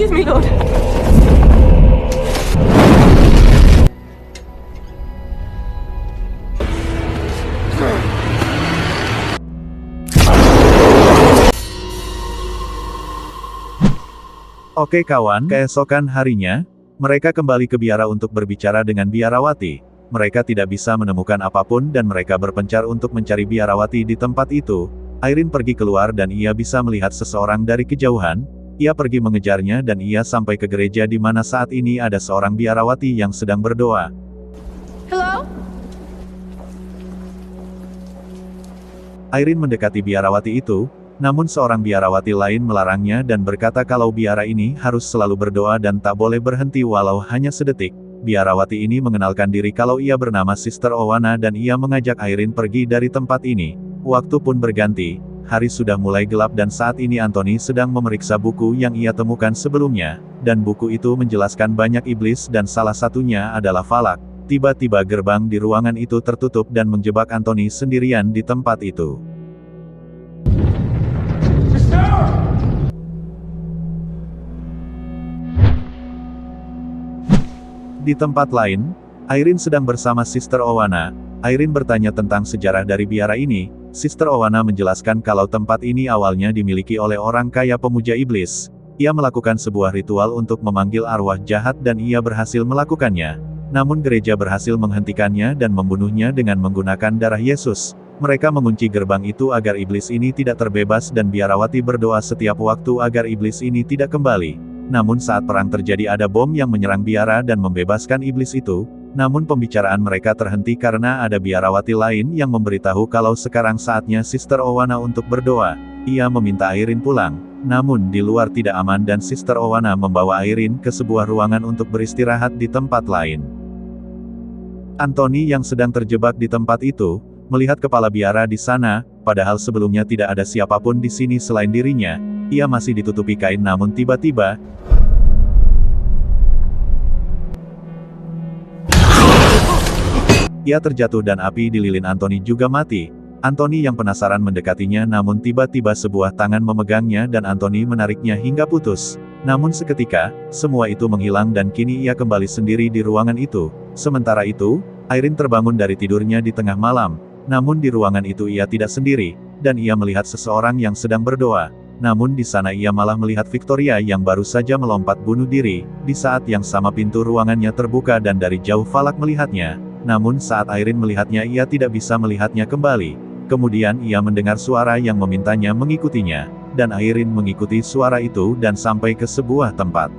Excuse me, Lord. Oke kawan, keesokan harinya, mereka kembali ke biara untuk berbicara dengan biarawati. Mereka tidak bisa menemukan apapun dan mereka berpencar untuk mencari biarawati di tempat itu. Irene pergi keluar dan ia bisa melihat seseorang dari kejauhan. Ia pergi mengejarnya dan ia sampai ke gereja di mana saat ini ada seorang biarawati yang sedang berdoa. Hello? Irene mendekati biarawati itu, namun seorang biarawati lain melarangnya dan berkata kalau biara ini harus selalu berdoa dan tak boleh berhenti walau hanya sedetik. Biarawati ini mengenalkan diri kalau ia bernama Sister Owana dan ia mengajak Irene pergi dari tempat ini. Waktu pun berganti, hari sudah mulai gelap dan saat ini Anthony sedang memeriksa buku yang ia temukan sebelumnya, dan buku itu menjelaskan banyak iblis dan salah satunya adalah Falak. Tiba-tiba gerbang di ruangan itu tertutup dan menjebak Anthony sendirian di tempat itu. Di tempat lain, Irene sedang bersama Sister Owana. Irene bertanya tentang sejarah dari biara ini. Sister Owana menjelaskan kalau tempat ini awalnya dimiliki oleh orang kaya pemuja iblis. Ia melakukan sebuah ritual untuk memanggil arwah jahat dan ia berhasil melakukannya. Namun gereja berhasil menghentikannya dan membunuhnya dengan menggunakan darah Yesus. Mereka mengunci gerbang itu agar iblis ini tidak terbebas dan biarawati berdoa setiap waktu agar iblis ini tidak kembali. Namun saat perang terjadi ada bom yang menyerang biara dan membebaskan iblis itu. Namun pembicaraan mereka terhenti karena ada biarawati lain yang memberitahu kalau sekarang saatnya Sister Owana untuk berdoa. Ia meminta Irene pulang. Namun di luar tidak aman dan Sister Owana membawa Irene ke sebuah ruangan untuk beristirahat di tempat lain. Anthony yang sedang terjebak di tempat itu, melihat kepala biara di sana, padahal sebelumnya tidak ada siapapun di sini selain dirinya. Ia masih ditutupi kain namun tiba-tiba, ia terjatuh dan api di lilin Anthony juga mati. Anthony yang penasaran mendekatinya namun tiba-tiba sebuah tangan memegangnya dan Anthony menariknya hingga putus. Namun seketika, semua itu menghilang dan kini ia kembali sendiri di ruangan itu. Sementara itu, Irene terbangun dari tidurnya di tengah malam. Namun di ruangan itu ia tidak sendiri, dan ia melihat seseorang yang sedang berdoa. Namun di sana ia malah melihat Victoria yang baru saja melompat bunuh diri. Di saat yang sama pintu ruangannya terbuka dan dari jauh Falak melihatnya. Namun saat Irene melihatnya ia tidak bisa melihatnya kembali. Kemudian ia mendengar suara yang memintanya mengikutinya. Dan Irene mengikuti suara itu dan sampai ke sebuah tempat.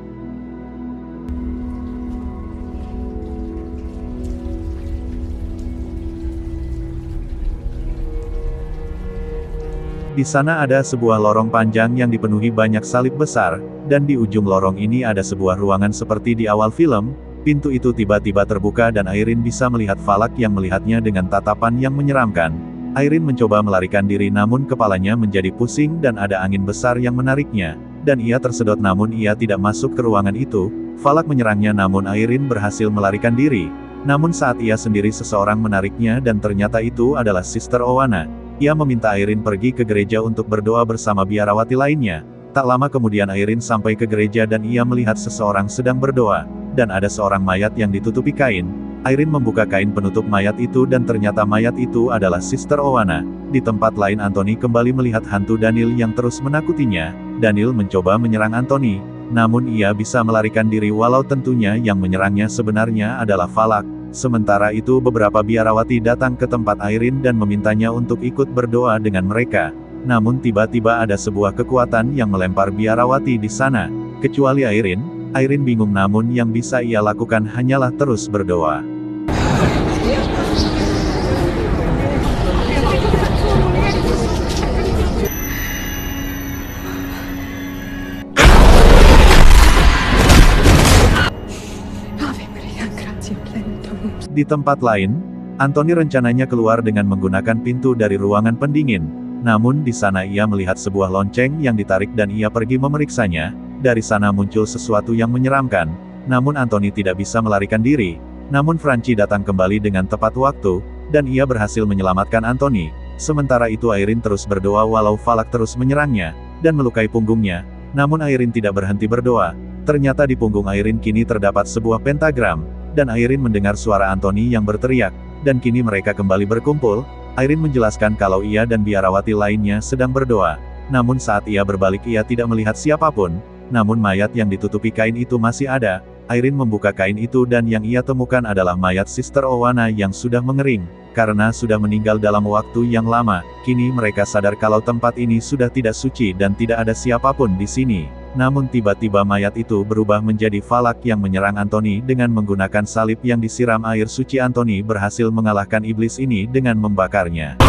Di sana ada sebuah lorong panjang yang dipenuhi banyak salib besar, dan di ujung lorong ini ada sebuah ruangan seperti di awal film. Pintu itu tiba-tiba terbuka dan Irene bisa melihat Falak yang melihatnya dengan tatapan yang menyeramkan. Irene mencoba melarikan diri namun kepalanya menjadi pusing dan ada angin besar yang menariknya, dan ia tersedot namun ia tidak masuk ke ruangan itu. Falak menyerangnya namun Irene berhasil melarikan diri. Namun saat ia sendiri seseorang menariknya dan ternyata itu adalah Sister Owana. Ia meminta Irene pergi ke gereja untuk berdoa bersama biarawati lainnya. Tak lama kemudian Irene sampai ke gereja dan ia melihat seseorang sedang berdoa, dan ada seorang mayat yang ditutupi kain. Irene membuka kain penutup mayat itu dan ternyata mayat itu adalah Sister Owana. Di tempat lain Anthony kembali melihat hantu Daniel yang terus menakutinya. Daniel mencoba menyerang Anthony, namun ia bisa melarikan diri walau tentunya yang menyerangnya sebenarnya adalah Falak. Sementara itu beberapa biarawati datang ke tempat Irene dan memintanya untuk ikut berdoa dengan mereka. Namun tiba-tiba ada sebuah kekuatan yang melempar biarawati di sana. Kecuali Irene, Irene bingung namun yang bisa ia lakukan hanyalah terus berdoa. Di tempat lain, Anthony rencananya keluar dengan menggunakan pintu dari ruangan pendingin. Namun di sana ia melihat sebuah lonceng yang ditarik dan ia pergi memeriksanya. Dari sana muncul sesuatu yang menyeramkan. Namun Anthony tidak bisa melarikan diri. Namun Franci datang kembali dengan tepat waktu, dan ia berhasil menyelamatkan Anthony. Sementara itu Irene terus berdoa walau Falak terus menyerangnya, dan melukai punggungnya. Namun Irene tidak berhenti berdoa. Ternyata di punggung Irene kini terdapat sebuah pentagram, dan Irene mendengar suara Anthony yang berteriak, dan kini mereka kembali berkumpul. Irene menjelaskan kalau ia dan biarawati lainnya sedang berdoa. Namun saat ia berbalik ia tidak melihat siapapun, namun mayat yang ditutupi kain itu masih ada. Irene membuka kain itu dan yang ia temukan adalah mayat Sister Owana yang sudah mengering. Karena sudah meninggal dalam waktu yang lama, kini mereka sadar kalau tempat ini sudah tidak suci dan tidak ada siapapun di sini. Namun tiba-tiba mayat itu berubah menjadi Falak yang menyerang Anthony dengan menggunakan salib yang disiram air suci. Anthony berhasil mengalahkan iblis ini dengan membakarnya.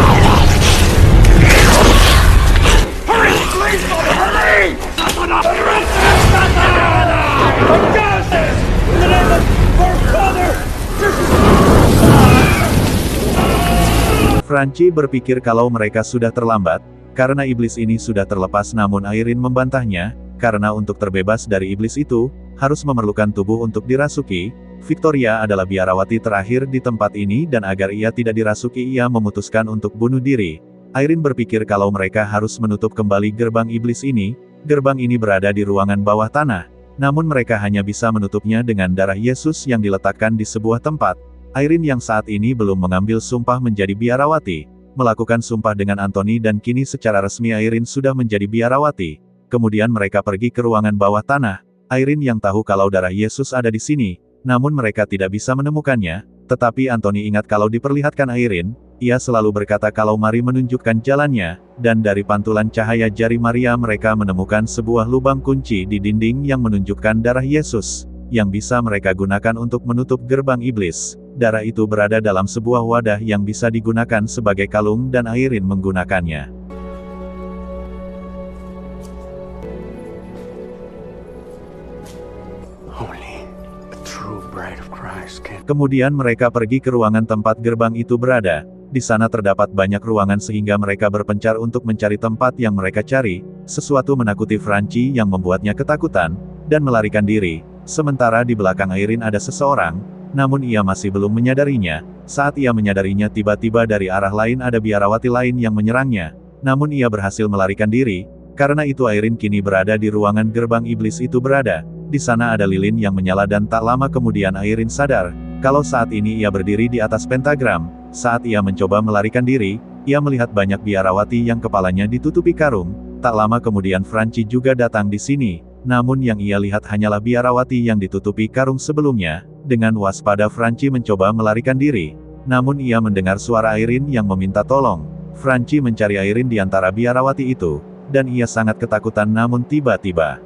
Franci berpikir kalau mereka sudah terlambat, karena iblis ini sudah terlepas, namun Irene membantahnya, karena untuk terbebas dari iblis itu, harus memerlukan tubuh untuk dirasuki. Victoria adalah biarawati terakhir di tempat ini dan agar ia tidak dirasuki ia memutuskan untuk bunuh diri. Irene berpikir kalau mereka harus menutup kembali gerbang iblis ini. Gerbang ini berada di ruangan bawah tanah, namun mereka hanya bisa menutupnya dengan darah Yesus yang diletakkan di sebuah tempat. Irene yang saat ini belum mengambil sumpah menjadi biarawati, melakukan sumpah dengan Anthony dan kini secara resmi Irene sudah menjadi biarawati. Kemudian mereka pergi ke ruangan bawah tanah. Irene yang tahu kalau darah Yesus ada di sini, namun mereka tidak bisa menemukannya. Tetapi Anthony ingat kalau diperlihatkan Irene, ia selalu berkata kalau Mari menunjukkan jalannya, dan dari pantulan cahaya jari Maria mereka menemukan sebuah lubang kunci di dinding yang menunjukkan darah Yesus, yang bisa mereka gunakan untuk menutup gerbang iblis. Darah itu berada dalam sebuah wadah yang bisa digunakan sebagai kalung dan Irene menggunakannya. Kemudian mereka pergi ke ruangan tempat gerbang itu berada. Di sana terdapat banyak ruangan sehingga mereka berpencar untuk mencari tempat yang mereka cari. Sesuatu menakuti Franci yang membuatnya ketakutan, dan melarikan diri. Sementara di belakang Irene ada seseorang, namun ia masih belum menyadarinya. Saat ia menyadarinya tiba-tiba dari arah lain ada biarawati lain yang menyerangnya. Namun ia berhasil melarikan diri. Karena itu Irene kini berada di ruangan gerbang iblis itu berada. Di sana ada lilin yang menyala dan tak lama kemudian Irene sadar, kalau saat ini ia berdiri di atas pentagram. Saat ia mencoba melarikan diri, ia melihat banyak biarawati yang kepalanya ditutupi karung. Tak lama kemudian Franci juga datang di sini. Namun yang ia lihat hanyalah biarawati yang ditutupi karung sebelumnya. Dengan waspada Franci mencoba melarikan diri. Namun ia mendengar suara Irene yang meminta tolong. Franci mencari Irene di antara biarawati itu, dan ia sangat ketakutan namun tiba-tiba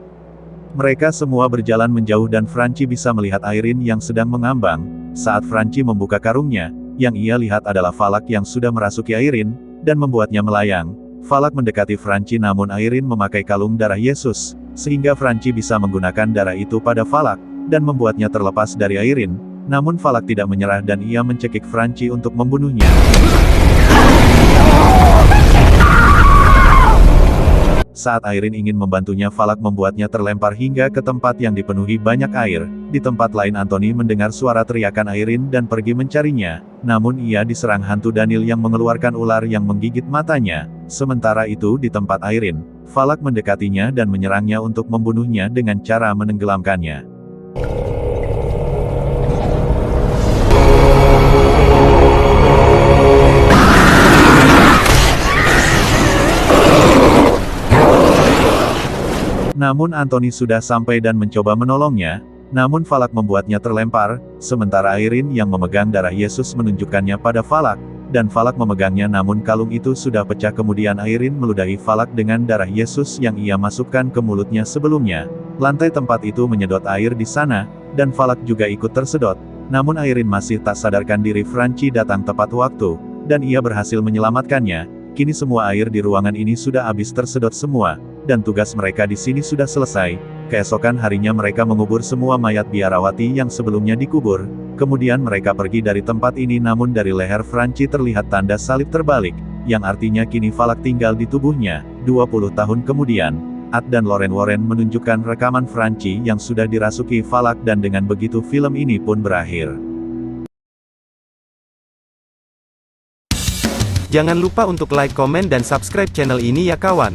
mereka semua berjalan menjauh dan Franci bisa melihat Irene yang sedang mengambang. Saat Franci membuka karungnya, yang ia lihat adalah Falak yang sudah merasuki Irene, dan membuatnya melayang. Falak mendekati Franci namun Irene memakai kalung darah Yesus, sehingga Franci bisa menggunakan darah itu pada Falak, dan membuatnya terlepas dari Irene. Namun Falak tidak menyerah dan ia mencekik Franci untuk membunuhnya. Saat Irene ingin membantunya Falak membuatnya terlempar hingga ke tempat yang dipenuhi banyak air. Di tempat lain Anthony mendengar suara teriakan Irene dan pergi mencarinya. Namun ia diserang hantu Daniel yang mengeluarkan ular yang menggigit matanya. Sementara itu di tempat Irene, Falak mendekatinya dan menyerangnya untuk membunuhnya dengan cara menenggelamkannya. Namun Anthony sudah sampai dan mencoba menolongnya, namun Falak membuatnya terlempar, sementara Irene yang memegang darah Yesus menunjukkannya pada Falak, dan Falak memegangnya namun kalung itu sudah pecah kemudian Irene meludahi Falak dengan darah Yesus yang ia masukkan ke mulutnya sebelumnya. Lantai tempat itu menyedot air di sana, dan Falak juga ikut tersedot, namun Irene masih tak sadarkan diri. Franci datang tepat waktu, dan ia berhasil menyelamatkannya. Kini semua air di ruangan ini sudah habis tersedot semua, dan tugas mereka di sini sudah selesai. Keesokan harinya mereka mengubur semua mayat biarawati yang sebelumnya dikubur. Kemudian mereka pergi dari tempat ini namun dari leher Franci terlihat tanda salib terbalik, yang artinya kini Falak tinggal di tubuhnya. 20 tahun kemudian, Ad dan Loren Warren menunjukkan rekaman Franci yang sudah dirasuki Falak dan dengan begitu film ini pun berakhir. Jangan lupa untuk like, komen dan subscribe channel ini ya kawan.